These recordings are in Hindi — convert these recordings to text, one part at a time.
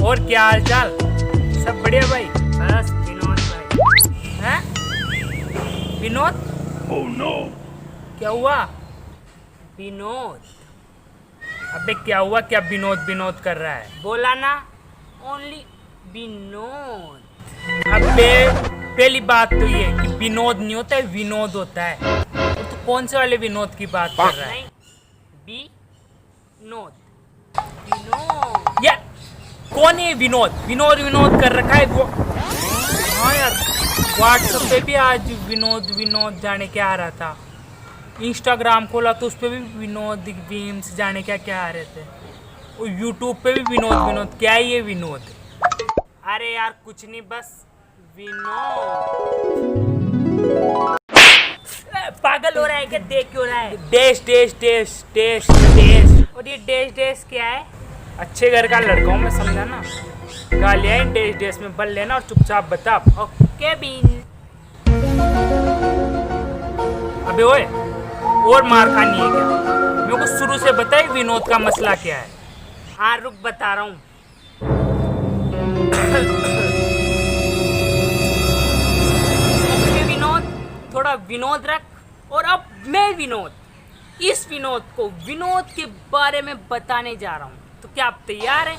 और क्या हाल चाल? सब बढ़िया भाई। बस विनोद भाई। हैं? विनोद? Oh no. क्या हुआ? विनोद? अबे क्या हुआ? क्या विनोद विनोद कर रहा है? बोला ना, ओनली विनोद। अबे पहली बात तो ये कि विनोद नहीं होता है, विनोद होता है। और तू कौन से वाले विनोद की बात कर रहा है? विनोद। विनोद यार, कौन है विनोद? विनोद विनोद कर रखा है वो। हाँ यार, व्हाट्सएप पे भी आज विनोद विनोद जाने क्या आ रहा था। इंस्टाग्राम खोला तो उस पर भी विनोद वीम्स जाने क्या क्या आ रहे थे। और यूट्यूब पे भी विनोद विनोद। क्या है ये विनोद? अरे यार कुछ नहीं, बस विनोद। पागल हो रहा है क्या? देख क्यों रहा है? देश देश देश देश देश। और ये देश देश क्या है? अच्छे घर का लड़का हूँ मैं, समझा ना। गालियाँ इन देश देश में बल लेना और चुपचाप बता। ओके बीन। अबे ओए, और मार खानी है क्या? मेरे को शुरू से बताए विनोद का मसला क्या है। हाँ रुक, बता रहा हूँ। विनोद, थोड़ा विनोद रख। और अब मैं विनोद, इस विनोद को विनोद के बारे में बताने जा रहा हूँ। तो क्या आप तैयार हैं?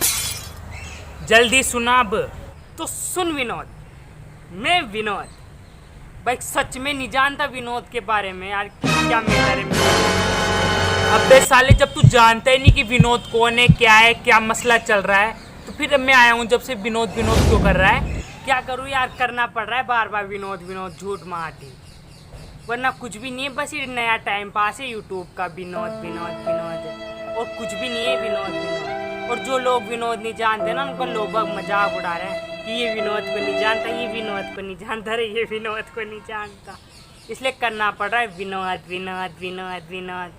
जल्दी सुना अब तो सुन विनोद। मैं विनोद भाई सच में नहीं जानता विनोद के बारे में यार, क्या मैटर है। अबे साले, जब तू जानता ही नहीं कि विनोद कौन है, क्या मसला चल रहा है, तो फिर मैं आया हूँ जब से विनोद विनोद क्यों कर रहा है? क्या करूँ यार, करना पड़ रहा है बार बार विनोद विनोद, झूठ माटी। वरना कुछ भी नहीं है, बस ये नया टाइम पास है यूट्यूब का। विनोद विनोद विनोद और कुछ भी नहीं है, विनोद विनोद। और जो लोग विनोद नहीं जानते ना, उनको लोग मजाक उड़ा रहे हैं कि ये विनोद को नहीं जानता, ये विनोद को नहीं जानता, अरे ये विनोद को नहीं जानता। इसलिए करना पड़ रहा है विनोद विनोद विनोद विनोद।